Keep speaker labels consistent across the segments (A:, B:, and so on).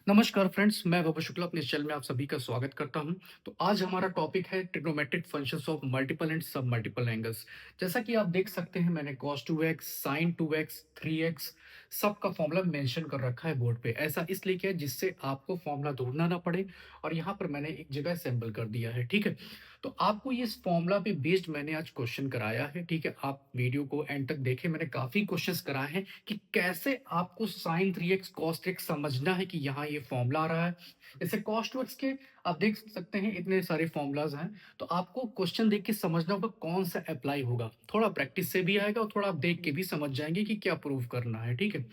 A: नमस्कार फ्रेंड्स, मैं वैभव शुक्ला अपने इस चैनल में आप सभी का स्वागत करता हूं। तो आज हमारा टॉपिक है trigonometric functions of multiple and सब मल्टीपल एंगल्स। जैसा कि आप देख सकते हैं, मैंने cos 2x, sin 2x, 3x सब का फॉर्मूला मेंशन कर रखा है बोर्ड पे। ऐसा इसलिए किया है जिससे आपको फॉर्मूला ढूंढना ना पड़े, और यहाँ पर मैंने एक जगह असेंबल कर दिया है। ठीक है, तो आपको ये इस फॉर्मूला पे बेस्ड मैंने आज क्वेश्चन कराया है। ठीक है, आप वीडियो को एंड तक देखें। मैंने काफी क्वेश्चंस कराए हैं कि कैसे आपको sin 3x cos 3x समझना है कि यहाँ ये फॉर्मूला आ रहा है। जैसे cos 2x के आप देख सकते हैं इतने सारे फॉर्मूलाज हैं, तो आपको क्वेश्चन देख के समझना होगा कौन सा अप्लाई होगा। थोड़ा प्रैक्टिस से भी आएगा और थोड़ा आप देख के भी समझ जाएंगे कि क्या प्रूव करना है। ठीक है,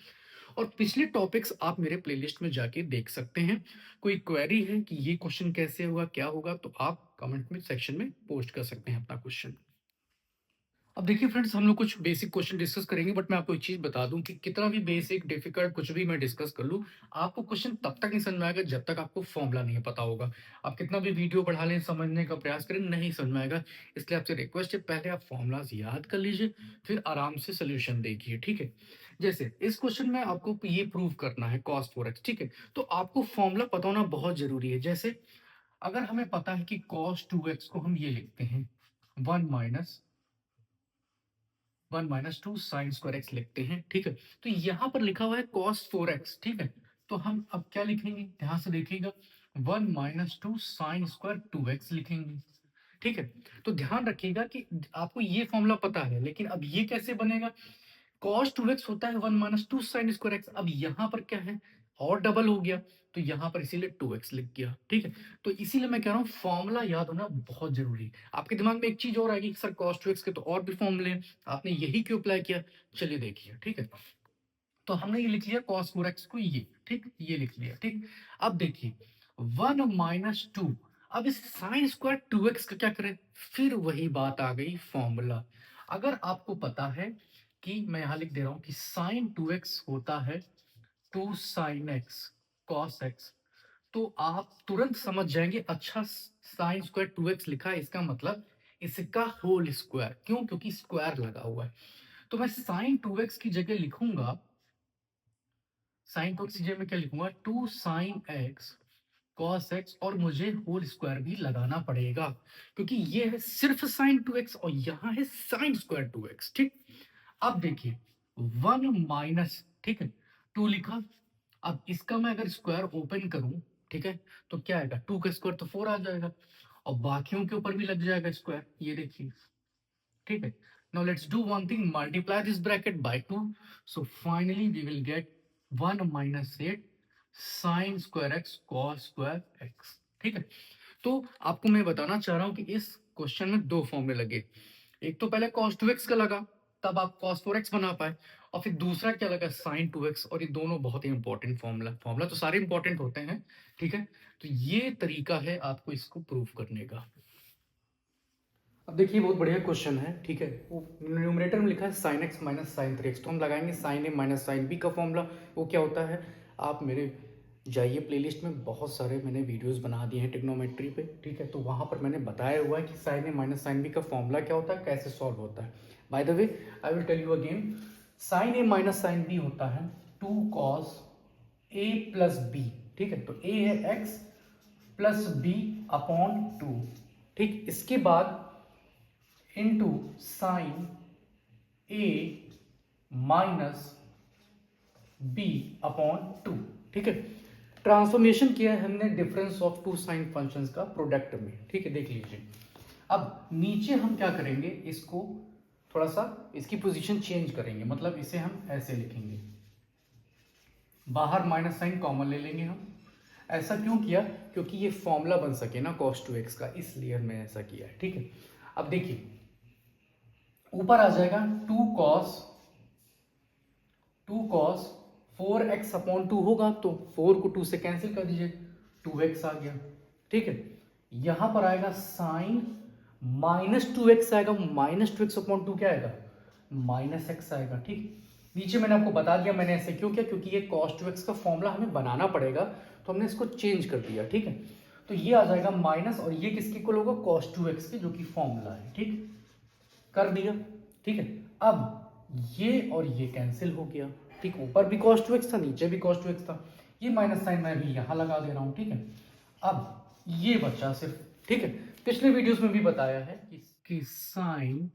A: और पिछले टॉपिक्स आप मेरे प्लेलिस्ट में जाके देख सकते हैं। कोई क्वेरी है कि ये क्वेश्चन कैसे होगा, क्या होगा, तो आप कमेंट में सेक्शन में पोस्ट कर सकते हैं अपना क्वेश्चन। अब देखिए फ्रेंड्स, हम लोग कुछ बेसिक क्वेश्चन डिस्कस करेंगे, बट मैं आपको एक चीज बता दूं कि कितना भी बेसिक डिफिकल्ट कुछ भी मैं डिस्कस कर लूं, आपको क्वेश्चन तब तक नहीं समझ में आएगा जब तक आपको फॉर्मूला नहीं पता होगा। आप कितना भी वीडियो बढ़ा लें, समझने का प्रयास करें, नहीं समझ में आएगा। इसलिए आपसे रिक्वेस्ट है, पहले आप फॉर्मूलाज याद कर लीजिए, फिर आराम से सोल्यूशन देखिए। ठीक है, जैसे इस क्वेश्चन में आपको ये प्रूव करना है cos 4x। ठीक है, तो आपको फॉर्मूला पता होना बहुत जरूरी है। जैसे अगर हमें पता है कि cos 2x को हम ये लिखते हैं 1 - 2 साइन स्क्वायर एक्स लिखते हैं। ठीक है, तो यहां पर लिखा हुआ है cos 4x। ठीक है, तो हम अब क्या लिखेंगे, ध्यान से देखिएगा, 1 - 2 साइन स्क्वायर 2x लिखेंगे। ठीक है, तो ध्यान रखिएगा कि आपको ये फॉर्मूला पता है, लेकिन अब ये कैसे बनेगा। cos 2x होता है 1 - 2 साइन स्क्वायर एक्स। अब यहाँ पर क्या है, और डबल हो गया, तो यहाँ पर इसीलिए 2x लिख गया। ठीक है, तो इसीलिए मैं कह रहा हूँ फॉर्मूला याद होना बहुत जरूरी है। आपके दिमाग में एक चीज और आएगी, सर cos 2x के तो और भी फॉर्मूले हैं, आपने यही क्यों अप्लाई किया। चलिए देखिए। ठीक है, तो हमने ये लिख लिया cos 4x को, ये ठीक, ये लिख लिया। ठीक, अब देखिए 1 - 2, अब इस साइन स्क्वायर 2x का क्या करें, फिर वही बात आ गई, फॉर्मूला। अगर आपको पता है कि मैं यहां लिख दे रहा हूं कि साइन 2x होता है 2 साइन एक्स कॉस एक्स, तो आप तुरंत समझ जाएंगे, अच्छा साइन स्क्वायर 2x लिखा है, इसका मतलब इसका होल स्क्वायर। क्यों, क्योंकि स्क्वायर लगा हुआ है। तो मैं साइन 2x की जगह लिखूंगा, साइन 2x की जगह मैं क्या लिखूंगा, 2 साइन एक्स कॉस एक्स, और मुझे होल स्क्वायर भी लगाना पड़ेगा, क्योंकि ये है सिर्फ साइन 2x और यहाँ है साइन स्क्वायर 2x। ठीक, अब देखिए 1 ठीक है, 2 लिखा। अब इसका मैं अगर स्क्वायर ओपन करूं, ठीक है, तो क्या आएगा, 2 का स्क्वायर तो 4 आ जाएगा, और बाकियों के ऊपर भी लग जाएगा स्क्वायर, ये देखिए। ठीक है, now let's do one thing, multiply this bracket by 2, so finally we will get 1 - 8 sine square x cos square x. ठीक है, तो आपको मैं बताना चाह रहा हूं कि इस क्वेश्चन में दो फॉर्मूले लगे। एक तो पहले cos 2x का लगा, तब आप cos 4x बना पाए, और फिर दूसरा क्या लगा, sin 2x। और ये दोनों बहुत ही इंपॉर्टेंट फॉर्मूला, फॉर्मूला तो सारे इंपॉर्टेंट होते हैं। ठीक है, तो ये तरीका है आपको इसको प्रूव करने का। अब देखिए बहुत बढ़िया क्वेश्चन है। ठीक है, वो न्यूमरेटर में लिखा है sin x - sin 3x, तो हम लगाएंगे sin a - sin b का फॉर्मूला। वो क्या होता है, आप मेरे जाइए प्लेलिस्ट में, बहुत सारे मैंने वीडियोस बना दिए हैं ट्रिग्नोमेट्री पे। ठीक है, तो वहाँ पर मैंने बताया हुआ है कि sin a - sin b का फॉर्मूला क्या होता है, कैसे सॉल्व होता है। By the way, I will tell you again, sin a - sin b होता है 2 cos a प्लस बी। ठीक है, तो a है x प्लस बी अपॉन 2। ठीक, इसके बाद into sine a minus b upon 2। ठीक है, ट्रांसफॉर्मेशन किया है हमने difference of two sine functions का प्रोडक्ट में। ठीक है, देख लीजिए। अब नीचे हम क्या करेंगे, इसको थोड़ा सा इसकी पोजीशन चेंज करेंगे, मतलब इसे हम ऐसे लिखेंगे, बाहर माइनस साइन कॉमन ले लेंगे हम। ऐसा क्यों किया, क्योंकि ये फॉर्मूला बन सके ना cos 2x का, इसलिए हमने ऐसा किया है। ठीक है, अब देखिए ऊपर आ जाएगा 2 cos 4x अपॉन 2 होगा, तो 4 को 2 से कैंसिल कर दीजिए, 2x आ गया। ठीक है, यहां पर आएगा साइन -2x आएगा, -2x अपॉन 2 क्या आएगा, -x आएगा। ठीक, नीचे मैंने आपको बता दिया मैंने ऐसे क्यों किया, क्योंकि ये cos 2x का फॉर्मूला हमें बनाना पड़ेगा, तो हमने इसको चेंज कर दिया। ठीक है, तो ये आ जाएगा माइनस, और ये किसके इक्वल होगा, cos 2x के, जो कि फॉर्मूला है। ठीक, कर दिया। ठीक है, अब ये और ये कैंसिल हो गया। ठीक, ऊपर भी cos 2x था, नीचे भी cos 2x था। ये माइनस साइन मैं भी यहाँ लगा दे रहा हूँ, ठीक है। अब ये बचा सिर्फ, ठीक है। पिछले वीडियोस में भी बताया है कि साइन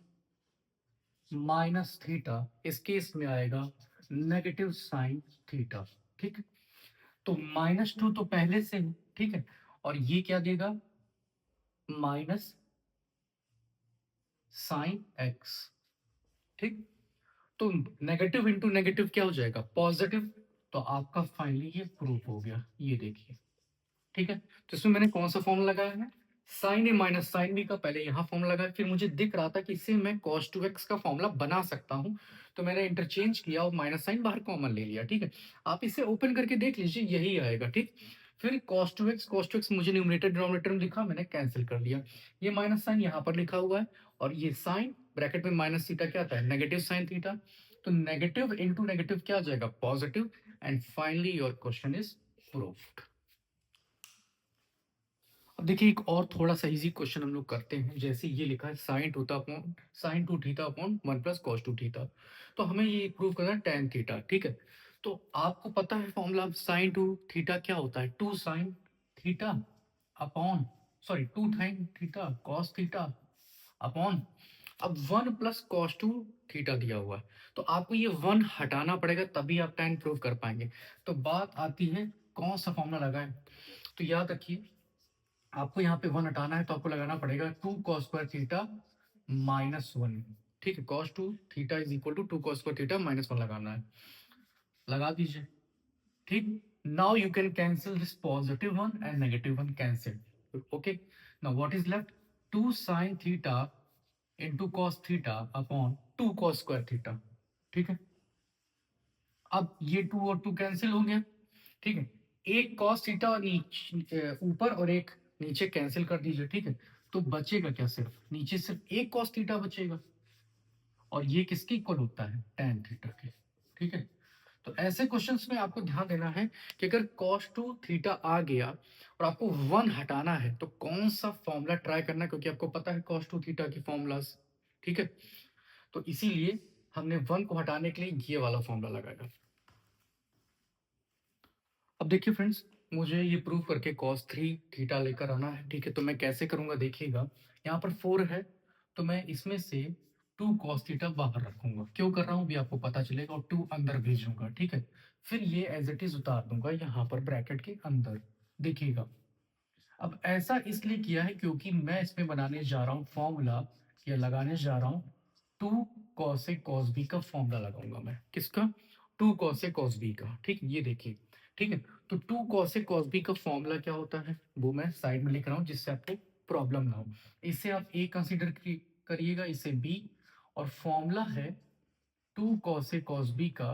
A: माइनस थीटा इस केस में आएगा नेगेटिव साइन थीटा, ठीक है। तो -2 तो पहले से है, ठीक है। और ये क्या देगा, माइनस साइन एक्स, ठीक। तो नेगेटिव इंटू नेगेटिव क्या हो जाएगा, पॉजिटिव। तो आपका फाइनली ये प्रूफ हो गया, ये देखिए, ठीक है। तो इसमें मैंने कौन सा फॉर्मूला लगाया है, sign a minus sine B का पहले यहाँ फॉर्मूला लगाया, फिर मुझे दिख रहा था कि इससे मैं cos 2x का फॉर्मूला बना सकता हूँ, तो मैंने इंटरचेंज किया और माइनस साइन बाहर कॉमन ले लिया, ठीक है। आप इसे ओपन करके देख लीजिए, यही आएगा, ठीक। फिर cos 2x मुझे न्यूमरेटर डिनोमिनेटर में लिखा, मैंने कैंसिल कर दिया। ये माइनस साइन यहाँ पर लिखा हुआ है, और ये साइन ब्रैकेट में माइनस थीटा क्या आता है, नेगेटिव साइन थीटा। तो नेगेटिव इंटू नेगेटिव क्या आ जाएगा, positive. And finally your question is proved. अब देखिए एक और थोड़ा सा इजी क्वेश्चन हम लोग करते हैं। जैसे ये लिखा है sign to theta upon 1 plus cos two theta. तो हमें ये प्रूव करना है टेन थीटा, ठीक है। तो आपको पता है फॉर्मूला, साइन टू थीटा क्या होता है, two sine theta upon, sorry two sine theta cos theta upon, अब 1 प्लस कॉस टू थीटा दिया हुआ है, तो आपको ये 1 हटाना पड़ेगा, तभी आप टेन प्रूव कर पाएंगे। तो बात आती है कौन सा फॉर्मूला लगाएं। तो याद रखिए, आपको यहाँ पे 1 हटाना है, तो आपको लगाना पड़ेगा 2 cos स्क्वायर थीटा -1, ठीक है। cos 2 theta is equal to 2 cos square theta -1 लगाना है, लगा दीजिए, ठीक। Now you can cancel this positive one and negative one, cancel, okay. Now what is left, 2 sin theta into cos theta upon 2 cos square theta, ठीक है। अब ये 2 और 2 कैंसिल हो गया, ठीक है। एक cos थीटा और नीचे ऊपर और एक नीचे कैंसिल कर दीजिए, ठीक है। तो बचेगा क्या, सिर्फ नीचे सिर्फ एक cos थीटा बचेगा, और ये किसके इक्वल होता है, tan थीटा के, ठीक है। तो ऐसे क्वेश्चंस में आपको ध्यान देना है कि अगर cos 2 थीटा आ गया और आपको 1 हटाना है, तो कौन सा फॉर्मूला ट्राई करना है, क्योंकि आपको पता है cos 2 थीटा की फॉर्मूलाज, ठीक है। तो इसीलिए हमने 1 को हटाने के लिए ये वाला फॉर्मूला लगाया। अब देखिए फ्रेंड्स, मुझे ये प्रूव करके cos 3 थीटा लेकर आना है, ठीक है। तो मैं कैसे करूंगा देखिएगा, यहाँ पर 4 है, तो मैं इसमें से 2 cos थीटा बाहर रखूंगा, क्यों कर रहा हूँ भी आपको पता चलेगा, और 2 अंदर भेजूंगा, ठीक है। फिर ये एज इट इज उतार दूंगा यहाँ पर ब्रैकेट के अंदर, देखिएगा। अब ऐसा इसलिए किया है क्योंकि मैं इसमें बनाने जा रहा हूँ फॉर्मूला, या लगाने जा रहा हूँ 2 cos A cos B का फॉर्मूला लगाऊंगा मैं, किसका, 2 cos A cos B का, ठीक, ये देखिए, ठीक है। तो 2 cos A cos B का फॉर्मूला क्या होता है, वो मैं साइड में लिख रहा हूँ जिससे आपको प्रॉब्लम ना हो। इसे आप A कंसिडर करिएगा, इसे B, और फॉर्मूला है 2 cos A cos B का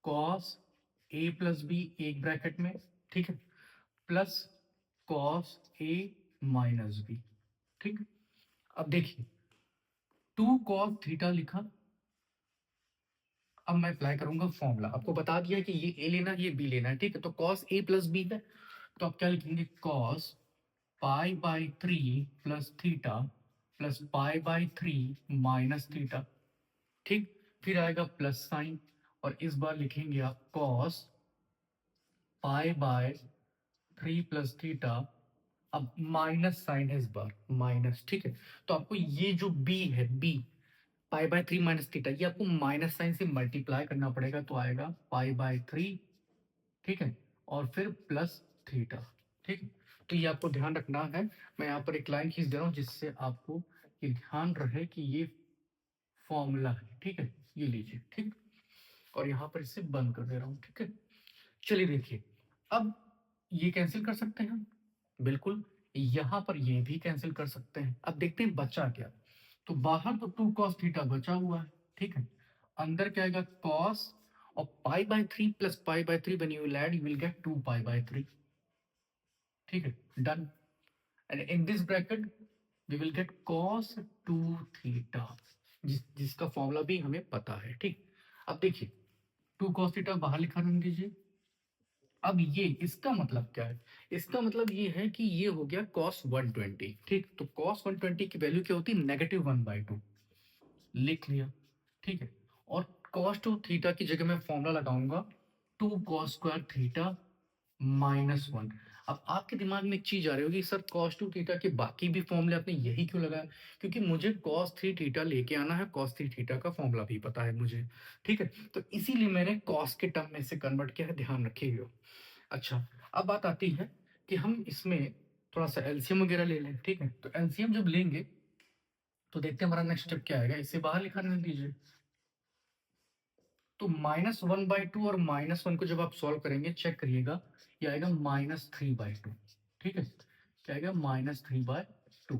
A: cos A प्लस B एक ब्रैकेट में, ठीक है, plus cos A minus B, ठीक। अब देखिए 2 cos थीटा लिखा, अब मैं अप्लाई करूंगा फॉर्मूला, आपको बता दिया कि ये ए लेना है, ये बी लेना है, ठीक है। तो cos A प्लस बी है, तो आप क्या लिखेंगे, cos pi by 3 plus theta plus pi by 3 minus theta, ठीक। फिर आएगा प्लस साइन, और इस बार लिखेंगे आप cos pi by 3 plus theta, अब माइनस साइन है इस बार, माइनस, ठीक है। तो आपको ये जो b है, b pi by 3 minus theta, ये आपको माइनस साइन से मल्टीप्लाई करना पड़ेगा, तो आएगा पाई बाय 3, ठीक है, और फिर प्लस थीटा, ठीक है। तो ये आपको ध्यान रखना है, मैं यहाँ पर एक लाइन खींच दे रहा हूँ जिससे आपको ये ध्यान रहे कि ये फॉर्मूला है, ठीक है। ये लीजिए, ठीक, और यहाँ पर इसे बंद कर दे रहा हूँ, ठीक है। चलिए देखिए, अब ये कैंसिल कर सकते हैं हम, बिल्कुल। यहाँ पर ये भी कैंसिल कर सकते हैं। अब देखते हैं बचा क्या। तो बाहर तो 2 cos थीटा बचा हुआ है, ठीक है। अंदर क्या आएगा, cos और pi by 3 plus pi by 3, when you will add you will get 2 pi by 3, ठीक है, done. And in this bracket we will get cos 2 theta, जिसका फॉर्मूला भी हमें पता है, ठीक। अब देखिए 2 cos थीटा बाहर लिखा रहने दीजिए। अब ये इसका मतलब क्या है, इसका मतलब ये है कि ये हो गया cos 120, ठीक। तो cos 120 की वैल्यू क्या होती है, -1/2, लिख लिया, ठीक है। और cos 2 थीटा की जगह मैं फॉर्मूला लगाऊंगा 2 cos स्क्वायर थीटा -1। अब आपके दिमाग में एक चीज़ आ रही होगी, सर cos 2 थीटा के बाकी भी फॉर्मूले आपने यही क्यों लगाया? क्योंकि मुझे cos 3 थीटा लेके आना है, cos 3 थीटा का फॉर्मूला भी पता है मुझे, ठीक है? तो इसीलिए मैंने cos के टर्म में इसे कन्वर्ट किया है, ध्यान रखिएगा। अच्छा, अब बात आती है कि हम इसमें थोड़ा-सा एलसीएम वगैरह ले लें, ठीक है? तो एलसीएम जब लेंगे, तो देखते हैं हमारा नेक्स्ट स्टेप क्या आएगा, इसे बाहर लिखा रहने दीजिए। तो -1/2 और -1 को जब आप सॉल्व करेंगे, चेक करिएगा, ये आएगा -3/2, ठीक है? क्या आएगा? -3/2।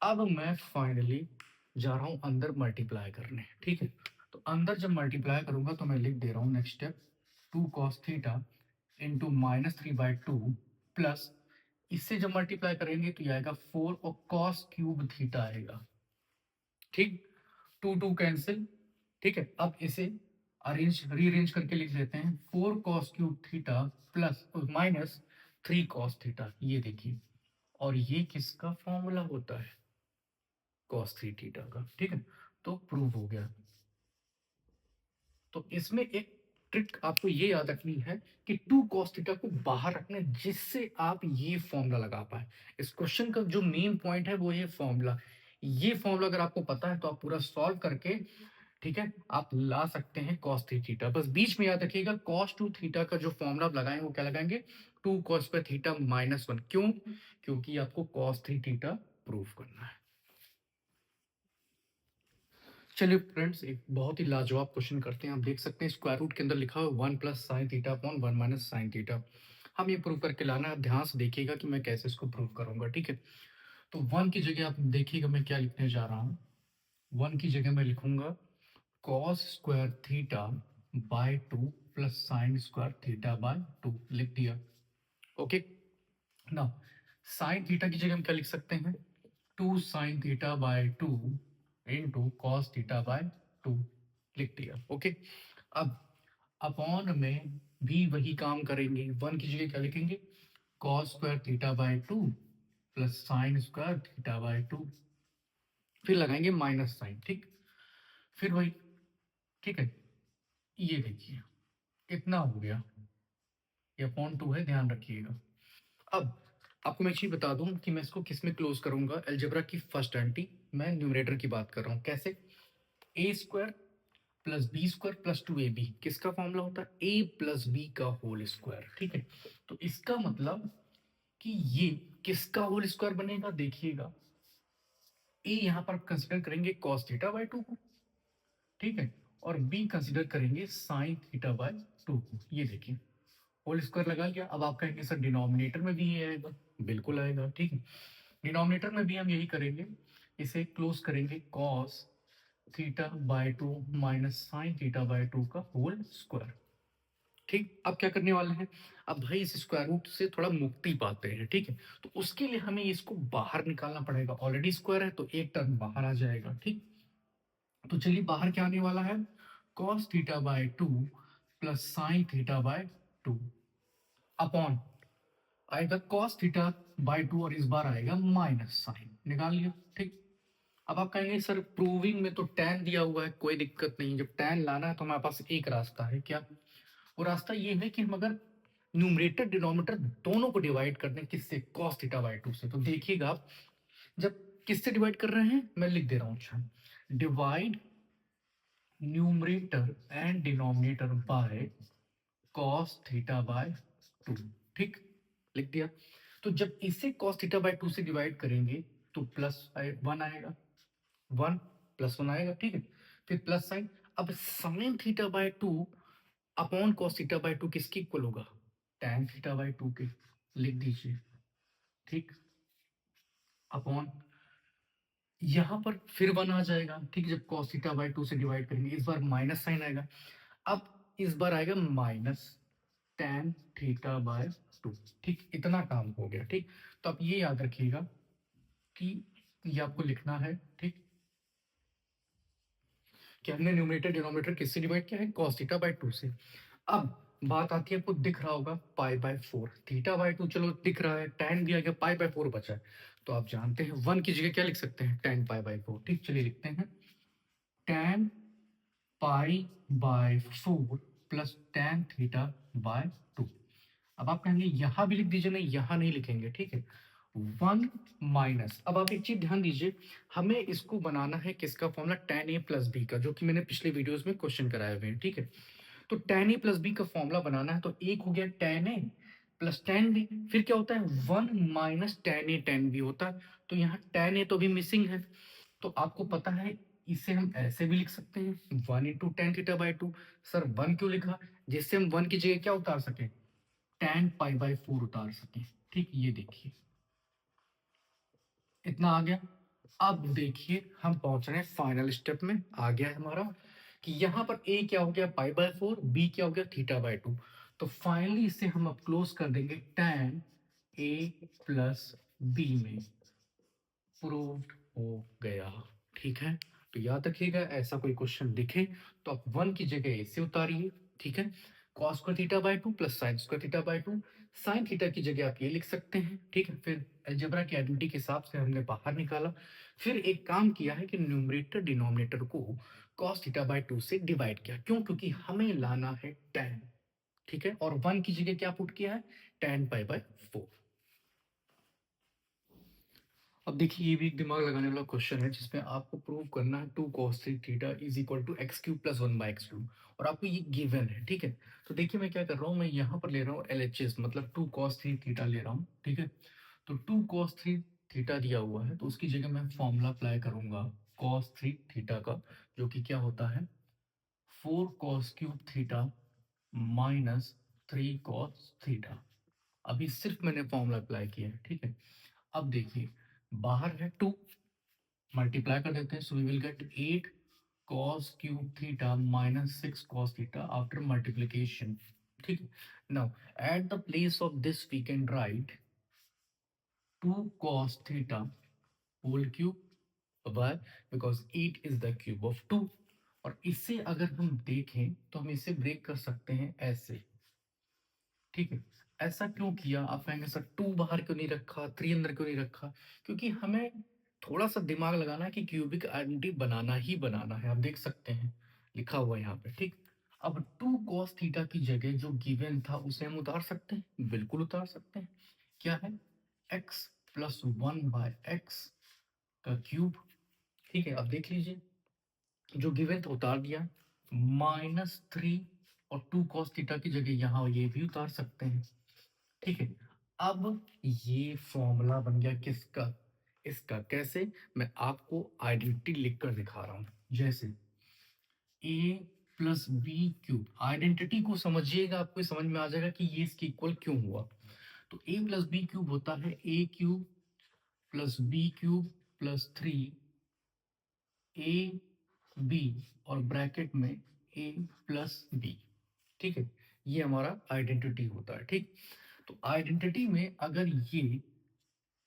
A: अब मैं फाइनली जा रहा हूँ अंदर मल्टीप्लाई करने, ठीक है? तो अंदर जब मल्टीप्लाई करूँगा तो मैं लिख दे रहा हूँ next step, 2 cos theta into -3/2 plus इससे जब मल्टीप्लाई करेंगे तो ये आएगा 4 और cos क्यूब थीटा आएगा, ठीक? 2 2 कैंसिल, ठीक है? अब इसे रीअरेंज करके लिख लेते हैं, 4 cos cube theta plus minus 3 cos theta, ये देखिए, और ये किसका फॉर्मूला होता है? cos 3 थीटा का, ठीक है? तो प्रूव हो गया। तो इसमें एक ट्रिक आपको ये याद रखनी है कि 2 cos थीटा को बाहर रखना है, जिससे आप ये फॉर्मूला लगा पाए। इस क्वेश्चन का जो मेन पॉइंट है वो ये फॉर्मूला। ये फॉर्मूला अगर आपको पता है तो आप पूरा सॉल्व करके, ठीक है, आप ला सकते हैं cos 3 थीटा। बस बीच में याद रखिएगा, cos 2 थीटा का जो फॉर्मूला आप लगाएंगे वो क्या लगाएंगे? 2 cos स्क्वायर थीटा -1। क्यों? क्योंकि आपको cos 3 थीटा प्रूव करना है। चलिए फ्रेंड्स, एक बहुत ही लाजवाब क्वेश्चन करते हैं। आप देख सकते हैं स्क्वायर रूट के अंदर लिखा हुआ 1 plus sign theta upon 1 minus sine theta. हम ये प्रूव करके लाना है। आप ध्यान से देखिएगा कि मैं कैसे इसको प्रूव करूंगा, ठीक है? तो 1 की जगह आप देखिएगा मैं क्या लिखने जा रहा हूँ। 1 की जगह मैं लिखूंगा cos square theta by 2 plus sine square theta by 2, लिख दिया। ओके, ना साइन थीटा की जगह हम क्या लिख सकते हैं? 2 sine theta by 2 into cos theta by 2, लिख दिया। ओके, अब अपॉन में भी वही काम करेंगे। 1 की जगह क्या लिखेंगे? Cos square theta by 2 plus sine square theta by 2, फिर लगाएंगे माइनस साइन, ठीक? फिर वही, ठीक है? ये देखिए कितना हो गया, ये अपॉन 2 है, ध्यान रखिएगा। अब आपको मैं एक चीज बता दूं कि मैं इसको किस में क्लोज करूंगा। अलजेब्रा की फर्स्ट एंटी, मैं न्यूमरेटर की बात कर रहा हूं। कैसे? A square plus b square plus 2ab किसका फॉर्मूला होता है? ए प्लस बी का होल स्क्वायर, ठीक है? तो इसका मतलब कि ये किसका होल स्क्वायर बनेगा? देखिएगा, ए यहां पर कंसिडर करेंगे cos थीटा बाय 2 को, ठीक है, और बी कंसिडर करेंगे sin थीटा बाय 2 को। ये देखिए होल स्क्वायर लगा लिया। अब आप कहेंगे सर डिनोमिनेटर में भी ये आएगा, बिल्कुल आएगा, ठीक है? डिनोमिनेटर में भी हम यही करेंगे, इसे क्लोज करेंगे cos theta by 2 minus sine theta by 2 का होल स्क्वायर, ठीक? अब क्या करने वाले हैं? अब भाई इस स्क्वायर रूट से थोड़ा मुक्ति पाते हैं, ठीक है? तो उसके लिए हमें इसको बाहर निकालना पड़ेगा। ऑलरेडी स्क्वायर है तो एक टर्म बाहर आ जाएगा, ठीक? तो चलिए बाहर क्या आने वाला है? cos theta by 2 plus sine theta by 2 upon आएगा cos थीटा बाय 2 और इस बार आएगा माइनस साइन, निकाल लिया, ठीक? अब आप कहेंगे सर प्रूविंग में तो tan दिया हुआ है, कोई दिक्कत नहीं। जब tan लाना है तो हमारे पास एक रास्ता है, क्या? वो रास्ता ये है कि हम अगर न्यूमरेटर डिनोमिनेटर दोनों को डिवाइड कर दें, किससे? cos थीटा बाय 2 से। तो देखिएगा आप, जब किससे डिवाइड कर रहे हैं, मैं लिख दे रहा हूं। अच्छा, divide numerator and denominator by cos theta by 2, ठीक? लिख दिया। तो जब इसे cos थीटा बाय 2 से डिवाइड करेंगे तो प्लस 1 आएगा, 1 प्लस 1 आएगा, ठीक है? फिर प्लस साइन। अब sine theta by 2 upon cos theta by 2 किसके इक्वल होगा? tan थीटा बाय 2 के, लिख दीजिए, ठीक? अपॉन यहाँ पर फिर 1 आ जाएगा, ठीक? जब cos थीटा बाय 2 से डिवाइड करेंगे, इस बार माइनस साइन आएगा। अब इस बार आएगा माइनस tan थीटा बाय 2, ठीक? इतना काम हो गया, ठीक? तो आप ये याद रखिएगा कि ये आपको लिखना है, ठीक? कि हमने न्यूमरेटर डिनोमिनेटर किससे डिवाइड किया है? cos थीटा बाय 2 से। अब बात आती है, आपको दिख रहा होगा पाई बाय 4, थीटा बाय 2 चलो दिख रहा है, tan भी आ गया, पाई बाय 4 बचा है। तो आप जानते हैं 1 की जगह क्या लिख सकते हैं? tan पाई बाय 4, ठीक? चलिए लिखते हैं tan pi by 4 plus tan theta by 2। अब आप कहेंगे यहाँ भी लिख दीजिए, नहीं यहाँ नहीं लिखेंगे, ठीक है। 1 माइनस, अब आप एक चीज ध्यान दीजिए, हमें इसको बनाना है किसका formula, tan a plus b का, जो कि मैंने पिछले वीडियोस में क्वेश्चन कराए हुए हैं, ठीक है। तो tan a प्लस बी का फॉर्मूला बनाना है, तो एक हो गया tan a plus tan b, फिर क्या होता है 1 minus tan a tan b होता है, तो यहाँ tan a तो भी मिसिंग है। तो आपको पता है इसे हम ऐसे भी लिख सकते हैं 1 into tan theta by 2। Sir 1 क्यों लिखा, जिससे हम 1 की जगह क्या उतार सके, tan पाई बाई 4 उतार सके, ठीक। ये देखिए इतना आ गया। अब देखिए हम पहुंच रहे हैं फाइनल स्टेप में, आ गया है हमारा कि यहाँ पर a क्या हो गया पाई बाय 4, b क्या हो गया थीटा बाय 2। तो फाइनली इसे हम अब क्लोज कर देंगे tan a प्लस बी में, प्रूव्ड हो गया, ठीक है। तो याद रखिएगा ऐसा कोई क्वेश्चन दिखे तो आप 1 की जगह इसे उतारिए, ठीक है। cos square theta by 2 plus sine square theta by 2, sine theta की जगह आप ये लिख सकते हैं, ठीक है। फिर अलजेब्रा की आइडेंटिटी के हिसाब से हमने बाहर निकाला, फिर एक काम किया है कि न्यूमरेटर डिनोमिनेटर को cos थीटा बाय 2 से डिवाइड किया, क्यों, क्योंकि हमें लाना है tan, ठीक है। और 1 की जगह क्या पुट किया है tan पाई बाय 4। अब देखिए ये भी एक दिमाग लगाने वाला क्वेश्चन है, जिसमें आपको प्रूव करना है 2 cos 3 theta is equal to x cube plus 1 by x cube, और आपको ये गिवन है, ठीक है। तो देखिए मैं क्या कर रहा हूँ, मैं यहाँ पर ले रहा हूँ LHS, मतलब 2 cos 3 थीटा ले रहा हूँ, ठीक है। तो 2 cos 3 थीटा दिया हुआ है, तो उसकी जगह मैं फॉर्मूला अप्लाई करूंगा cos 3 थीटा का, जो कि क्या होता है 4 cos cube theta minus 3 cos theta. अभी सिर्फ मैंने फॉर्मूला अप्लाई किया है, ठीक है। अब देखिए बाहर है 2, मल्टीप्लाई कर देते हैं, so we will get 8 cos cube theta minus 6 cos theta after multiplication, ठीक है। Now at the place of this we can write 2 cos थीटा whole cube by, because 8 is the cube of 2। और इससे अगर हम देखें तो हम इसे ब्रेक कर सकते हैं ऐसे, ठीक है। ऐसा क्यों किया, आप कहेंगे सर 2 बाहर क्यों नहीं रखा, 3 अंदर क्यों नहीं रखा, क्योंकि हमें थोड़ा सा दिमाग लगाना है कि क्यूबिक आइडेंटिटी बनाना ही बनाना है। आप देख सकते हैं लिखा हुआ है यहाँ पे, ठीक। अब 2 cos थीटा की जगह जो गिवन था उसे हम उतार सकते हैं, बिल्कुल उतार सकते हैं। क्या है x प्लस 1 बाय एक्स का क्यूब, ठीक है। अब देख लीजिए जो गिवन था उतार दिया, -3 और 2 cos थीटा की जगह यहाँ ये भी उतार सकते हैं, ठीक है। अब ये फॉर्मूला बन गया किसका, इसका। कैसे, मैं आपको आइडेंटिटी लिखकर दिखा रहा हूं, जैसे a plus b cube, identity को समझिएगा, आपको समझ में आ जाएगा कि ये इसके इक्वल क्यों हुआ। तो a प्लस बी क्यूब होता है a cube plus b cube plus 3 a b, और ब्रैकेट में a प्लस बी, ठीक है। ये हमारा आइडेंटिटी होता है, ठीक। तो आइडेंटिटी में अगर ये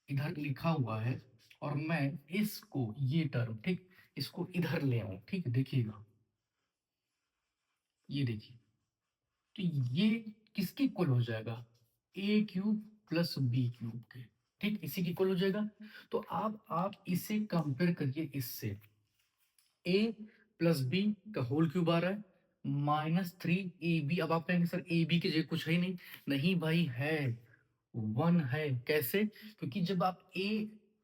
A: इधर लिखा हुआ है और मैं इसको ये टर्म, ठीक, इसको इधर ले आऊं, ठीक है, देखिएगा ये देखिए, तो ये किसके इक्वल हो जाएगा ए क्यूब प्लस बी क्यूब के, ठीक, इसी के इक्वल हो जाएगा। तो आप इसे कंपेयर करिए इससे, ए प्लस बी का होल क्यूब आ रहा है -3ab। अब आप कहेंगे सर ए बी की जगह कुछ है ही नहीं, नहीं भाई है, 1 है। कैसे, क्योंकि जब आप ए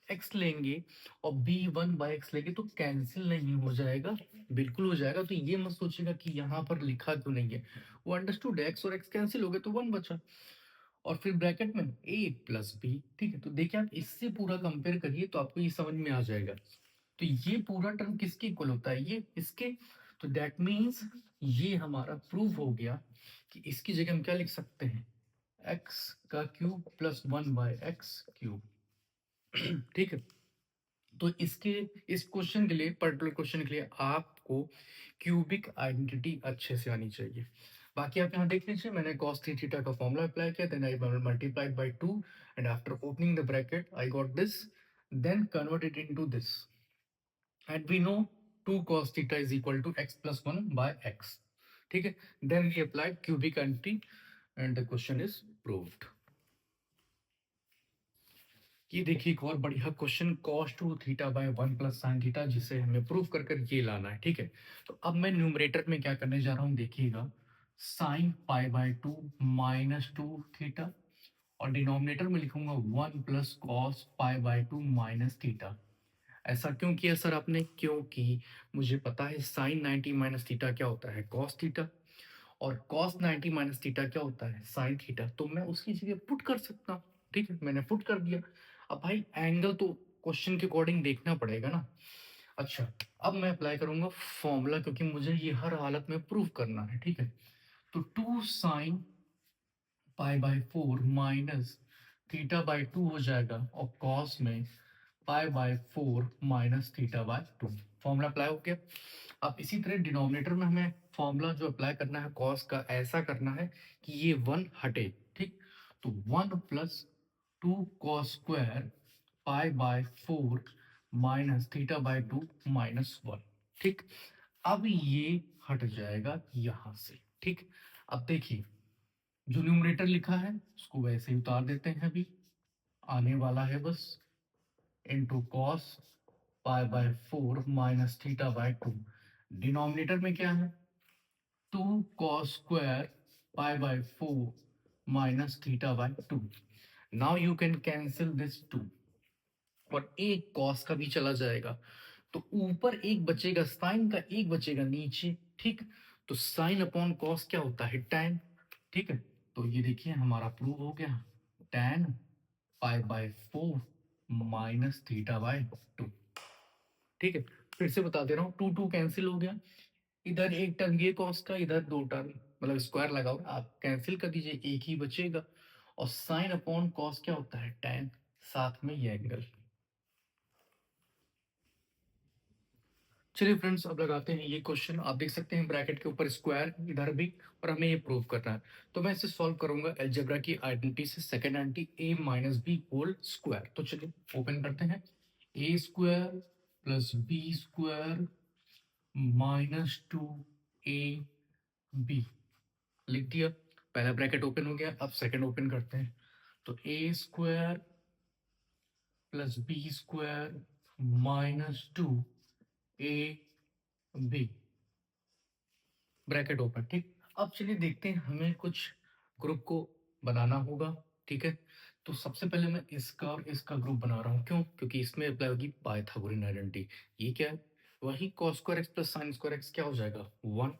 A: एक्स लेंगे और बी 1 बाई एक्स लेंगे तो कैंसिल नहीं हो जाएगा, बिल्कुल हो जाएगा। तो ये मत सोचिएगा कि यहाँ पर लिखा क्यों नहीं है, वो अंडरस्टूड, एक्स और एक्स कैंसिल हो गए तो 1 बचा, और फिर ब्रैकेट में ए प्लस बी, ठीक है। तो देखिए आप इससे पूरा कंपेयर करिए तो आपको ये समझ में आ जाएगा। तो ये पूरा टर्म किसके इक्वल होता है, ये इसके। तो दैट मीन्स ये हमारा प्रूव हो गया कि इसकी जगह हम क्या लिख सकते हैं एक्स का cube plus 1 by x cube, ठीक है। तो इसके इस क्वेश्चन के लिए, पर्टिकुलर क्वेश्चन के लिए आपको क्यूबिक आइडेंटिटी अच्छे से आनी चाहिए। बाकी आप यहाँ देख लीजिए, मैंने cos 3 थीटा का फॉर्मूला अप्लाई किया, then I multiplied by 2 and after opening the bracket I got this, then converted into this, and we know 2 cos theta is equal to x plus 1 by x, ठीक है। then we applied cubic identity and the question is proved। ये देखिए एक और बढ़िया question, cos 2 theta by 1 plus sine theta, जिसे हमें prove कर कर ये लाना है, ठीक है। तो अब मैं न्यूमरेटर में क्या करने जा रहा हूँ देखिएगा, sine pi by 2 minus 2 theta, और डिनोमिनेटर में लिखूंगा 1 plus cos pi by 2 minus theta. ऐसा क्यों किया सर आपने? क्योंकि मुझे पता है साइन 90 माइनस थीटा क्या होता है, कॉस थीटा, और कॉस 90 माइनस थीटा क्या होता है, साइन थीटा। तो मैं उसकी जगह पुट कर सकता हूँ, ठीक है, मैंने पुट कर दिया। अब भाई एंगल तो क्वेश्चन के अकॉर्डिंग देखना पड़ेगा ना। अच्छा, अब मैं अप्लाई करूंगा फॉर्मूला, क्योंकि मुझे ये हर हालत में प्रूव करना है, ठीक है। तो 2 sine pi by 4 minus theta by 2 हो जाएगा, और कॉस में pi by 4 minus theta by 2। Formula apply हो गया। अब इसी तरह डिनोमिनेटर में हमें फॉर्मूला जो अप्लाई करना है कॉस का, ऐसा करना है कि ये 1 हटे, ठीक। तो 1 plus 2 cos square pi by 4 minus theta by 2 minus 1, ठीक। अब ये हट जाएगा यहां से, ठीक। अब देखिए, जो न्यूमरेटर लिखा है उसको वैसे ही उतार देते हैं, अभी आने वाला है बस, into cos pi by 4 minus theta by 2। Denominator में क्या है, 2 cos square pi by 4 minus theta by 2. Now you can cancel this 2, और एक cos का भी चला जाएगा, तो ऊपर एक बचेगा साइन का, एक बचेगा नीचे, ठीक। तो साइन अपॉन कॉस क्या होता है, tan, ठीक है। तो ये देखिए हमारा प्रूव हो गया, tan pi by 4 minus theta by 2, ठीक है। फिर से बता दे रहा हूँ, 2 2 कैंसिल हो गया, इधर एक टर्म ये कॉस का, इधर दो टर्म, मतलब स्क्वायर लगाओ, आप कैंसिल कर दीजिए, एक ही बचेगा। और साइन अपॉन कॉस क्या होता है, tan, साथ में ये एंगल। चलिए फ्रेंड्स, अब लगाते हैं ये क्वेश्चन। आप देख सकते हैं ब्रैकेट के ऊपर स्क्वायर इधर भी, और हमें ये प्रूव करना है। तो मैं इसे सॉल्व करूंगा अलजेब्रा की आइडेंटिटी से, second identity a minus b whole square. तो चलिए ओपन करते हैं, a square plus b square minus 2 a b, लिख दिया। पहला ब्रैकेट ओपन हो गया, अब सेकंड ओपन करते हैं। तो a square plus b square minus 2 a b, bracket open, ठीक। अब चलिए देखते हैं, हमें कुछ ग्रुप को बनाना होगा, ठीक है। तो सबसे पहले मैं इसका और इसका ग्रुप बना रहा हूँ, क्यों? क्योंकि इसमें अप्लाई होगी पाइथागोरन आइडेंटिटी। ये क्या है, वही cos square x plus sine square x क्या हो जाएगा, 1,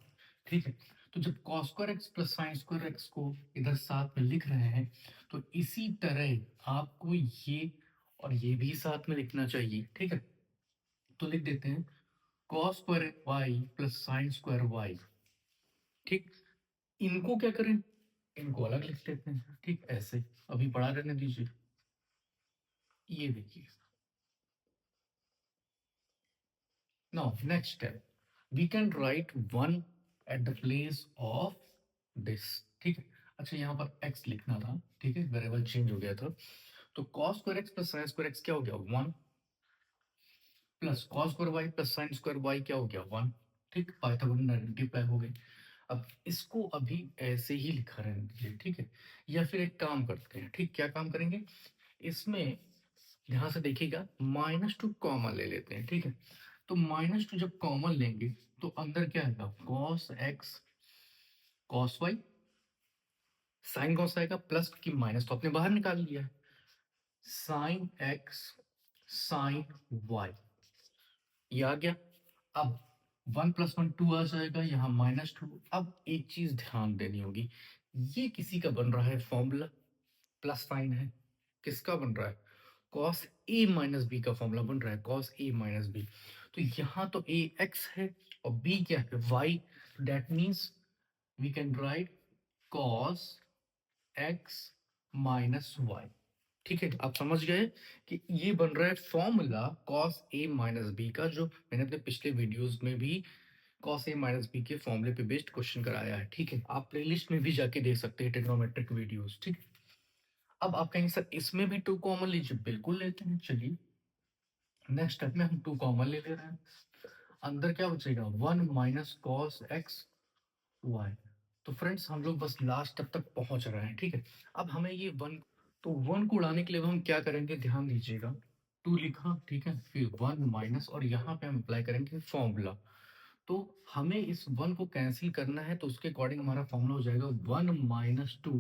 A: ठीक है। तो जब cos square x plus sine square x को इधर साथ में लिख रहे हैं, तो इसी तरह आपको ये और ये भी साथ में लिखना चाहिए, ठीक है। तो लिख देते हैं cos square y plus sine square y, ठीक। इनको क्या करें, इनको अलग लिख लेते हैं, ठीक, ऐसे अभी पढ़ा रहने दीजिए। ये देखिए, now next step, we can write 1 at the place of this, ठीक है। अच्छा, यहाँ पर x लिखना था, ठीक है, वेरिएबल चेंज हो गया था। तो cos square x plus sine square x क्या हो गया, 1, plus cos square y plus sine square y क्या हो गया, 1, ठीक। पाइथागोरन आइडेंटिटी अप्लाई हो गई। अब इसको अभी ऐसे ही लिखा रहने दीजिए, ठीक है। या फिर एक काम करते हैं, ठीक, क्या काम करेंगे, इसमें ध्यान से देखिएगा, -2 कॉमन ले लेते हैं, ठीक है। तो -2 जब कॉमन लेंगे तो अंदर क्या आएगा, cos x cos y, sine cos आएगा, प्लस की माइनस तो आपने बाहर निकाल लिया है, साइन x साइन y, ये आ गया। अब 1 प्लस 1 2 आ जाएगा, यहाँ -2। अब एक चीज ध्यान देनी होगी, ये किसी का बन रहा है फॉर्मूला, प्लस साइन है, किसका बन रहा है, cos a माइनस बी का फॉर्मूला बन रहा है, cos a माइनस बी। तो यहाँ तो a x है और b क्या है, y। That means we can write cos x minus y, ठीक है। आप समझ गए कि ये बन रहा है formula cos a minus b का, जो मैंने अपने पिछले वीडियोस में भी cos a माइनस बी के फॉर्मूले पे बेस्ड क्वेश्चन कराया है, ठीक है। आप प्लेलिस्ट में भी जाके देख सकते हैं ट्रिग्नोमेट्रिक वीडियोस, ठीक है। अब आप कहेंगे सर इसमें भी 2 कॉमन लीजिए, बिल्कुल लेते हैं, चलिए नेक्स्ट स्टेप में हम 2 कॉमन ले रहे हैं। अंदर क्या बचेगा, 1 माइनस कॉस एक्स वाई। तो फ्रेंड्स हम लोग बस लास्ट स्टेप तक पहुंच रहे हैं, ठीक है। अब हमें ये 1, तो 1 को उड़ाने के लिए अब हम क्या करेंगे, ध्यान दीजिएगा, 2 लिखा, ठीक है, फिर 1 माइनस, और यहाँ पे हम अप्लाई करेंगे फॉर्मूला। तो हमें इस 1 को कैंसल करना है, तो उसके अकॉर्डिंग हमारा फॉर्मूला हो जाएगा 1 minus 2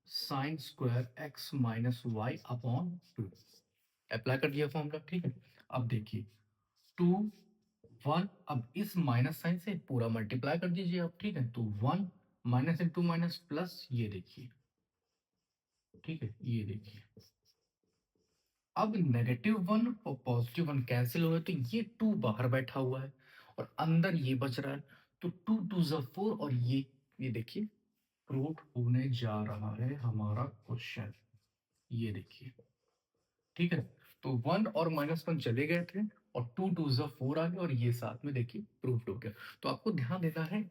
A: sine square x minus y upon 2। Apply कर दिया फॉर्मूला, ठीक है। अब देखिए 2 1, अब इस माइनस साइन से पूरा मल्टीप्लाई कर दीजिए आप, ठीक है। तो 1 माइनस इंटू माइनस प्लस, ये देखिए, ठीक है, ये देखिए। अब -1 और +1 कैंसिल हो गए, तो ये 2 बाहर बैठा हुआ है और अंदर ये बच रहा है। तो 2 2 ज़ा 4 और ये देखिए प्रूव होने जा रहा है हमारा क्वेश्चन। ये देखिए, ठीक है। तो 1 और -1 चले गए थे और 2 2 ज़ा 4 आ गया और ये साथ में देखिए प्रूव्ड हो गया। तो आपको ध्यान देना है,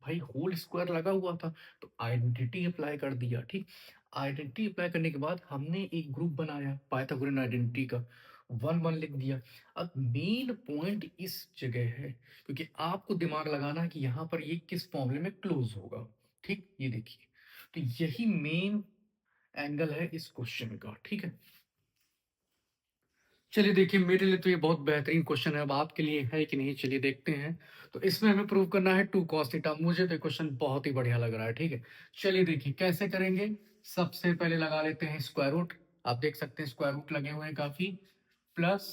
A: भाई होल स्क्वायर लगा हुआ था तो आइडेंटिटी अप्लाई कर दिया, ठीक। आइडेंटिटी अप्लाई करने के बाद हमने एक ग्रुप बनाया पाइथागोरन आइडेंटिटी का, 1 1 लिख दिया। अब मेन पॉइंट इस जगह है, क्योंकि आपको दिमाग लगाना है कि यहाँ पर ये किस फॉर्मूले में क्लोज होगा, ठीक। ये देखिए, तो यही मेन एंगल है इस क्वेश्चन का, ठीक है। चलिए देखिए, मेरे लिए तो ये बहुत बेहतरीन क्वेश्चन है, अब आपके लिए है कि नहीं चलिए देखते हैं। तो इसमें हमें प्रूव करना है 2 cos थीटा, मुझे तो ये क्वेश्चन बहुत ही बढ़िया लग रहा है, ठीक है। चलिए देखिए कैसे करेंगे। सबसे पहले लगा लेते हैं स्क्वायर रूट, आप देख सकते हैं स्क्वायर रूट लगे हुए हैं काफी, प्लस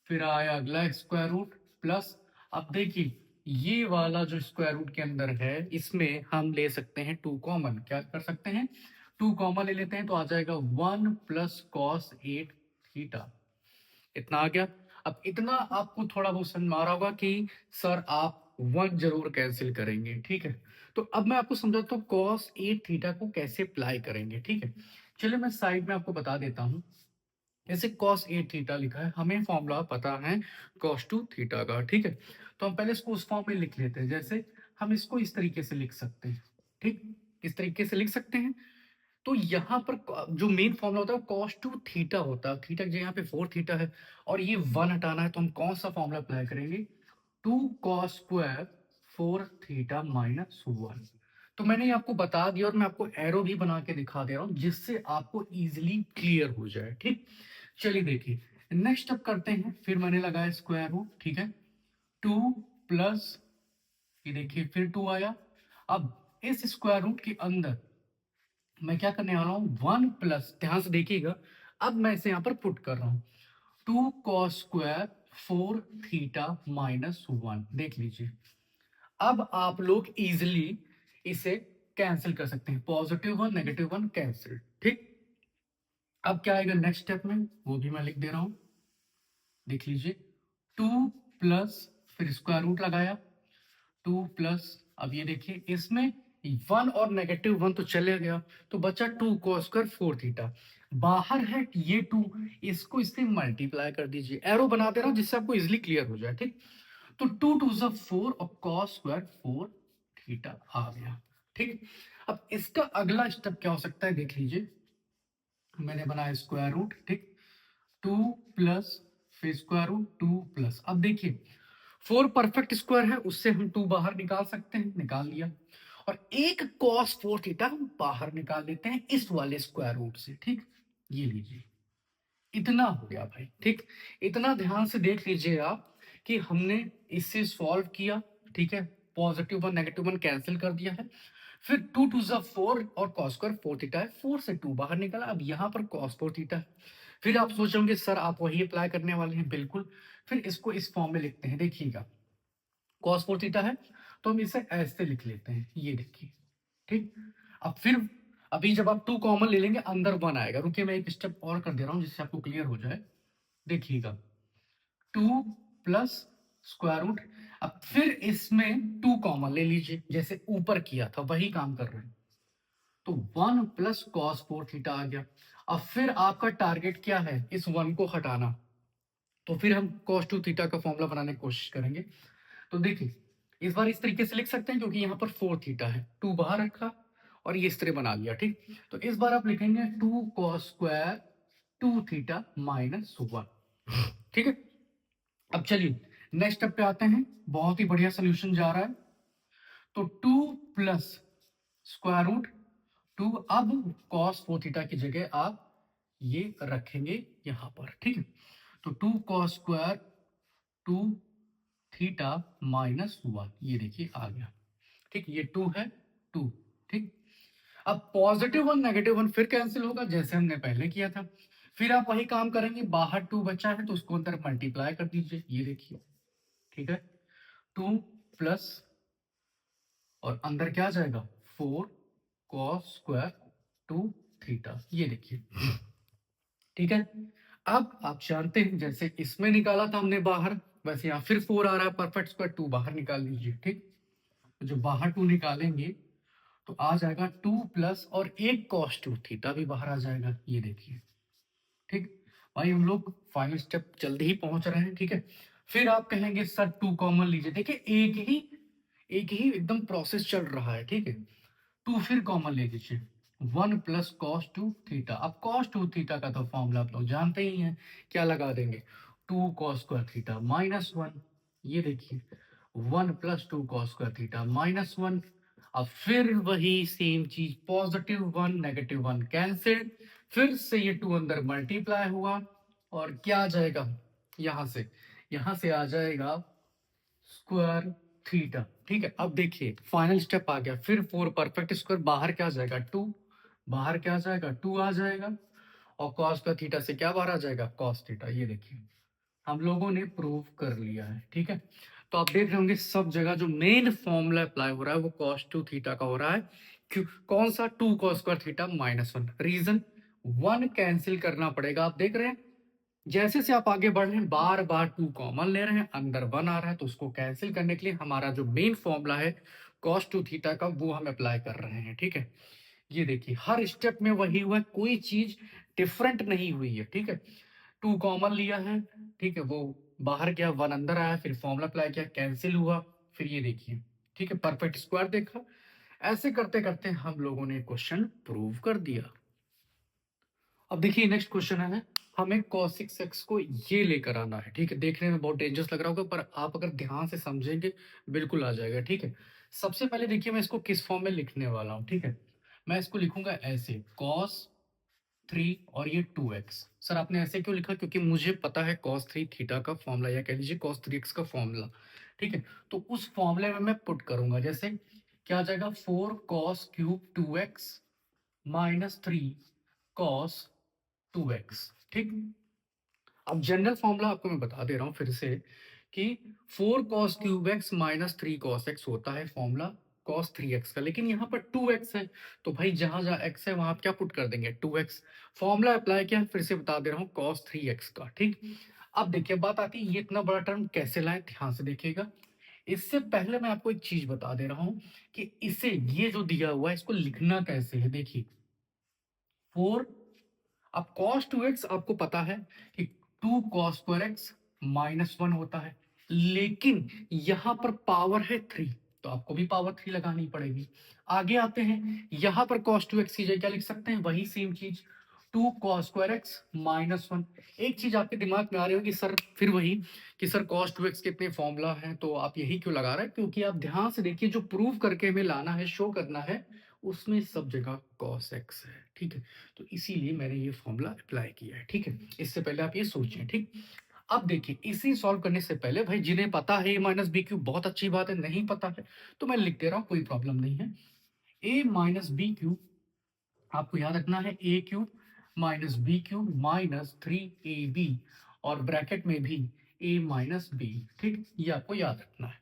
A: फिर आया अगला स्क्वायर रूट प्लस। अब देखिए ये वाला जो स्क्वायर रूट के अंदर है इसमें हम ले सकते हैं 2 कॉमन, क्या कर सकते हैं 2 कॉमन ले लेते हैं, तो आ जाएगा 1 प्लस कॉस 8 थीटा, इतना आ गया। अब इतना आपको थोड़ा बहुत समझ में आ रहा होगा कि सर आप 1 जरूर कैंसिल करेंगे, ठीक है। तो अब मैं आपको समझाता हूँ cos 8 थीटा को कैसे अप्लाई करेंगे, ठीक है। चलिए मैं साइड में आपको बता देता हूँ। जैसे cos 8 थीटा लिखा है, हमें फॉर्मूला पता है cos 2 थीटा का, ठीक है। तो हम पहले इसको उस फॉर्म में लिख लेते हैं, जैसे हम इसको इस तरीके से लिख सकते हैं, ठीक। इस तरीके से लिख सकते हैं। तो यहाँ पर जो मेन फॉर्मूला होता है cos 2 थीटा होता है, थीटा जो यहाँ पे 4 थीटा है और ये 1 हटाना है, तो हम कौन सा फॉर्मूला अप्लाई करेंगे 2 cos स्क्वायर 4 थीटा माइनस 1। तो मैंने ये आपको बता दिया और मैं आपको एरो भी बना के दिखा दे रहा हूँ जिससे आपको इजीली क्लियर हो जाए, ठीक। चलिए देखिए नेक्स्ट स्टेप करते हैं, फिर मैंने लगाया स्क्वायर रूट, ठीक है। 2 प्लस, ये देखिए फिर 2 आया। अब इस स्क्वायर रूट के अंदर मैं क्या करने वाला हूँ 1 प्लस, ध्यान से देखिएगा, अब मैं इसे यहाँ पर पुट कर रहा हूँ 2 कॉस स्क्वायर 4 थीटा माइनस 1, देख लीजिए। अब आप लोग इजिली इसे कैंसिल कर सकते हैं, +1 -1 कैंसिल, ठीक। अब क्या आएगा नेक्स्ट स्टेप में, वो भी मैं लिख दे रहा हूं, देख लीजिए 2 प्लस, फिर स्क्वायर रूट लगाया 2 प्लस, अब ये देखिए इसमें 1 और -1 तो चले गया, तो बचा 2 cos स्क्वायर 4 थीटा, बाहर है ये 2, इसको इससे मल्टीप्लाई कर दीजिए, एरो बना दे रहा हूं जिससे आपको इजिली क्लियर हो जाए, ठीक। तो 2 2 ज़ा 4 और cos स्क्वायर 4 थीटा आ गया, ठीक। अब इसका अगला स्टेप क्या हो सकता है देख लीजिए, मैंने बनाया स्क्वायर रूट, ठीक। 2 प्लस, फिर स्क्वायर रूट 2 प्लस, अब देखिए 4 परफेक्ट स्क्वायर है, उससे हम 2 बाहर निकाल सकते हैं, निकाल लिया। और एक cos 4 थीटा हम बाहर निकाल लेते हैं इस वाले स्क्वायर रूट से, ठीक। ये लीजिए, इतना हो गया भाई, ठीक। इतना ध्यान से देख लीजिए आप कि हमने इससे सॉल्व किया, ठीक है। +1 -1 कैंसिल कर दिया है, फिर 2 2 ज़ा 4 और cos स्क्वायर 4 थीटा है, 4 से 2 बाहर निकला, अब यहाँ पर cos 4 थीटा है। फिर आप सोच होंगे सर आप वही अप्लाई करने वाले हैं, बिल्कुल। फिर इसको इस फॉर्म में लिखते हैं, देखिएगा cos 4 थीटा है तो हम इसे ऐसे लिख लेते हैं, ये देखिए, ठीक। अब फिर अभी जब आप 2 कॉमन ले लेंगे अंदर 1 आएगा, रुकिए मैं एक स्टेप और कर दे रहा हूँ जिससे आपको क्लियर हो जाए, देखिएगा 2 प्लस स्क्वायर रूट, अब फिर इसमें 2 कॉमन ले लीजिए जैसे ऊपर किया था वही काम कर रहे हैं, तो 1 प्लस cos 4 थीटा आ गया। अब फिर आपका टारगेट क्या है इस 1 को हटाना, तो फिर हम cos 2 थीटा का फॉर्मूला बनाने की कोशिश करेंगे। तो देखिए इस बार इस तरीके से लिख सकते हैं क्योंकि यहाँ पर 4 थीटा है, 2 बाहर रखा और ये इस तरह बना लिया, ठीक। तो इस बार आप लिखेंगे 2 cos स्क्वायर 2 थीटा माइनस 1, ठीक है। अब चलिए नेक्स्ट स्टेप पे आते हैं, बहुत ही बढ़िया सोल्यूशन जा रहा है। तो 2 प्लस स्क्वायर रूट 2, अब cos 4 थीटा की जगह आप ये रखेंगे यहां पर, ठीक है। तो 2 cos स्क्वायर 2 थीटा माइनस 1, ये देखिए आ गया। ठीक, ये 2 है, 2। ठीक, अब पॉजिटिव 1 नेगेटिव 1 फिर कैंसिल होगा जैसे हमने पहले किया था। फिर आप वही काम करेंगे, बाहर 2 बचा है तो उसको अंदर मल्टीप्लाई कर दीजिए, ये देखिए। ठीक है, 2 प्लस और अंदर क्या आ जाएगा 4 कॉस स्क्वायर 2 थीटा, ये देखिए। ठीक है, अब आप जानते हैं जैसे इसमें निकाला था हमने बाहर, वैसे यहाँ फिर 4 आ रहा है, परफेक्ट स्क्वायर 2 बाहर निकाल लीजिए। ठीक, तो जो बाहर 2 निकालेंगे तो आ जाएगा 2 प्लस और एक कॉस 2 थीटा भी बाहर आ जाएगा, ये देखिए। ठीक, भाई हम लोग फाइनल स्टेप जल्दी ही पहुंच रहे हैं। ठीक है, फिर आप कहेंगे सर 2 कॉमन लीजिए, देखिए एक ही एकदम प्रोसेस चल रहा है। ठीक है, 2 फिर कॉमन ले लीजिए, 1 प्लस कॉस 2 थीटा। अब कॉस 2 थीटा का तो फॉर्मूला आप लोग जानते ही हैं, क्या लगा देंगे 2 कॉस स्क्वायर थीटा माइनस 1, ये देखिए 1 plus 2 cos square theta minus 1। अब फिर वही सेम चीज, पॉजिटिव 1 नेगेटिव 1 कैंसिल, फिर से ये 2 अंदर मल्टीप्लाई हुआ और क्या आ जाएगा यहां से आ जाएगा स्क्वायर थीटा। ठीक है, अब देखिए फाइनल स्टेप आ गया, फिर 4 परफेक्ट स्क्वायर, बाहर क्या आ जाएगा 2, बाहर क्या आ जाएगा 2 आ जाएगा, और कॉस का थीटा से क्या बाहर आ जाएगा कॉस थीटा, ये देखिए हम लोगों ने प्रूव कर लिया है। ठीक है, तो आप देख रहे होंगे सब जगह जो मेन फॉर्मूला अप्लाई हो रहा है वो cos 2 थीटा का हो रहा है। क्यों, कौन सा 2 cos square theta minus 1, reason 1 cancel करना पड़ेगा। आप देख रहे हैं जैसे से आप आगे बढ़ रहे हैं बार बार 2 कॉमन ले रहे हैं, अंदर 1 आ रहा है, तो उसको कैंसिल करने के लिए हमारा जो मेन फॉर्मूला है cos 2 थीटा का वो हम अप्लाई कर रहे हैं। ठीक है, ये देखिए हर स्टेप में वही हुआ है, कोई चीज डिफरेंट नहीं हुई है। ठीक है, 2 कॉमन लिया है, ठीक है, वो बाहर गया 1 अंदर आया, फिर फॉर्मूला अप्लाई किया कैंसिल हुआ, फिर ये देखिए। ठीक है, परफेक्ट स्क्वायर देखा, ऐसे करते करते हम लोगों ने क्वेश्चन प्रूव कर दिया। अब देखिए नेक्स्ट क्वेश्चन है, हमें cos 6x को ये लेकर आना है। ठीक है, देखने में बहुत डेंजरस लग रहा होगा पर आप अगर ध्यान से समझेंगे बिल्कुल आ जाएगा। ठीक है, सबसे पहले देखिए मैं इसको किस फॉर्म में लिखने वाला हूँ। ठीक है, मैं इसको लिखूंगा ऐसे cos 3 और ये 2x। सर आपने ऐसे क्यों लिखा, क्योंकि मुझे पता है cos 3 थीटा का फॉर्मूला, या कह लीजिए cos 3x का फॉर्मूला। ठीक है, तो उस फॉर्मूले में मैं पुट करूंगा, जैसे क्या आ जाएगा 4 cos cube 2x minus 3 cos 2x। ठीक, अब जनरल फॉर्मूला आपको मैं बता दे रहा हूँ फिर से कि 4 cos cube x minus 3 cos x होता है फॉर्मूला cos 3x का, लेकिन यहाँ पर 2x है, तो भाई जहां जहां x है वहां आप क्या पुट कर देंगे 2x। फॉर्मूला अप्लाई किया, फिर से बता दे रहा हूँ cos 3x का। ठीक, अब देखिए बात आती है ये इतना बड़ा टर्म कैसे लाएं, ध्यान से देखिएगा। इससे पहले मैं आपको एक चीज बता दे रहा हूँ कि इसे ये जो दिया हुआ है इसको लिखना कैसे है। देखिए 4, अब cos 2x आपको पता है कि 2 cos स्क्वायर x माइनस 1 होता है, लेकिन यहां पर पावर है 3, तो आपको भी पावर 3 लगानी पड़ेगी। आगे आते हैं, यहां पर cos 2x की जगह क्या लिख सकते हैं, वही सेम चीज 2 cos स्क्वायर x माइनस 1। एक चीज आपके दिमाग में आ रही होगी सर, फिर वही कि सर cos 2x कितने फॉर्मूला हैं, तो आप यही क्यों लगा रहे हैं, क्योंकि आप ध्यान से देखिए जो प्रूव करके हमें लाना है, शो करना है, उसमें सब जगह cos x है। ठीक है, तो इसीलिए मैंने ये फॉर्मूला अप्लाई किया है। ठीक है, इससे पहले आप ये सोचें। ठीक, अब देखिए इसी सॉल्व करने से पहले भाई जिन्हें पता है ए माइनस बी क्यूब बहुत अच्छी बात है, नहीं पता है तो मैं लिख दे रहा हूँ, कोई प्रॉब्लम नहीं है। ए माइनस बी क्यूब आपको याद रखना है, a cube minus b cube minus 3ab, और ब्रैकेट में भी ए माइनस बी। ठीक, ये आपको याद रखना है।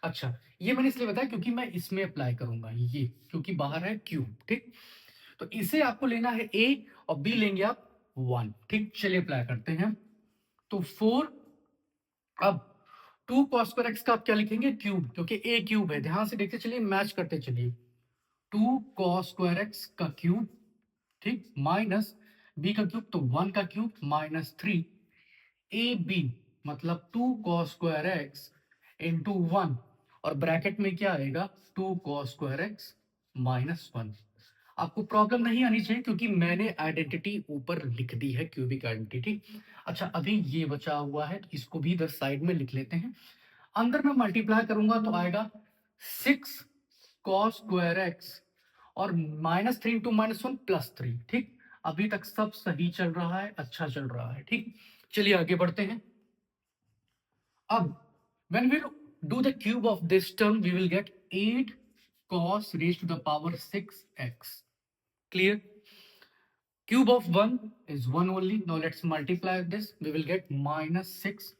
A: अच्छा, ये मैंने इसलिए बताया क्योंकि मैं इसमें अप्लाई करूंगा, ये क्योंकि बाहर है क्यूब। ठीक, तो इसे आपको लेना है ए और बी लेंगे आप 1। ठीक, चलिए अप्लाई करते हैं। तो 4, अब 2 cos स्क्वायर x का आप क्या लिखेंगे क्यूब, क्योंकि ए क्यूब है, ध्यान से देखते चलिए, मैच करते चलिए। 2 cos स्क्वायर x का क्यूब, ठीक, माइनस बी का क्यूब तो 1 का क्यूब माइनस 3 ए बी, मतलब 2 cos स्क्वायर x इंटू 1, और ब्रैकेट में क्या आएगा 2 cos स्क्वायर x माइनस 1। आपको प्रॉब्लम नहीं आनी चाहिए क्योंकि मैंने आइडेंटिटी ऊपर लिख दी है, क्यूबिक आइडेंटिटी। अच्छा, अभी ये बचा हुआ है तो इसको भी इधर साइड में लिख लेते हैं। अंदर में मल्टीप्लाई करूंगा तो आएगा 6 cos स्क्वायर x और माइनस 3 इंटू माइनस 1 प्लस 3। ठीक, अभी तक सब सही चल रहा है, अच्छा चल रहा है। ठीक, चलिए आगे बढ़ते हैं। अब when we do the cube of this term, we will get 8 cos raised to the power 6x. Clear? Cube of 1 is 1 only. Now let's multiply this. We will get minus 6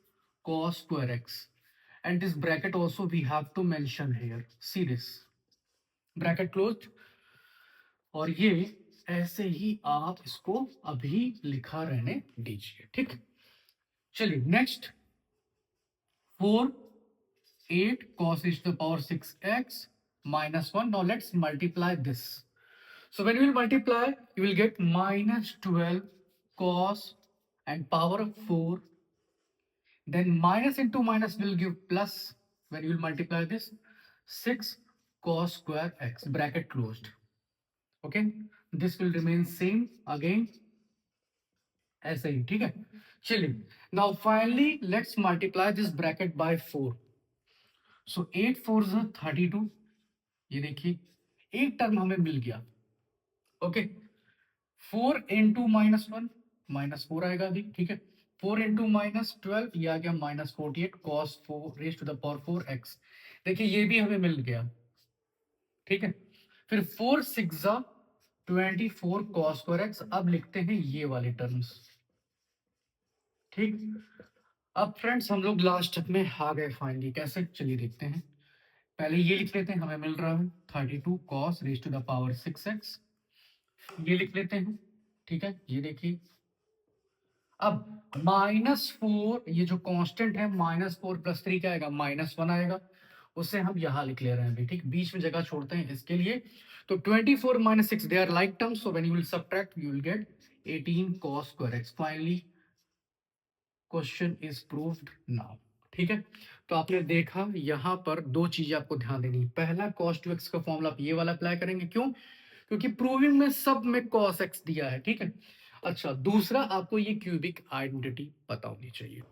A: cos square x. And this bracket also we have to mention here. See this. Bracket closed. और ये ऐसे ही आप इसको अभी लिखा रहने दीजिए. ठीक. चलिए next 4 8 cos e to the power 6x minus 1. Now let's multiply this. So when you will multiply, you will get minus 12 cos and power of 4. Then minus into minus will give plus when you will multiply this 6 cos square x, bracket closed. Okay, this will remain same again. ऐसे ही. ठीक है. चलिए. Now finally let's multiply this bracket by 4. So 8 4 is 32. ये देखिए एक term हमें मिल गया. Okay. 4 into minus 1 minus 4 आएगा अभी. ठीक है. 4 इंटू माइनस 12 ये आ गया minus 48 cos 4 raise to the power 4x. देखिए ये भी हमें मिल गया. ठीक है. फिर 4 6 24 कॉस स्क्वायर एक्स. अब लिखते हैं ये वाले टर्म्स. ठीक. अब फ्रेंड्स हम लोग लास्ट स्टेप में आ गए फाइनली. कैसे? चलिए देखते हैं. पहले ये लिख लेते हैं. हमें मिल रहा है 32 cos raise to the power 6x. ये लिख लेते हैं. ठीक है. ये देखिए अब -4 ये जो कांस्टेंट है -4 + 3 क्या आएगा -1 आएगा. उसे हम यहां लिख ले रहे हैं अभी. ठीक. बीच में जगह छोड़ते हैं इसके लिए. तो 24 - 6 they are like terms. So when you will subtract you will get 18 cos square x. Finally question is proved now. ठीक है. तो आपने देखा यहां पर दो चीजें आपको ध्यान देनी. पहला cos 2x का फॉर्मूला आप ये वाला अप्लाई करेंगे. क्यों? क्योंकि प्रूविंग में सब में cos x दिया है. ठीक है. अच्छा, दूसरा आपको ये क्यूबिक आइडेंटिटी पता होनी चाहिए.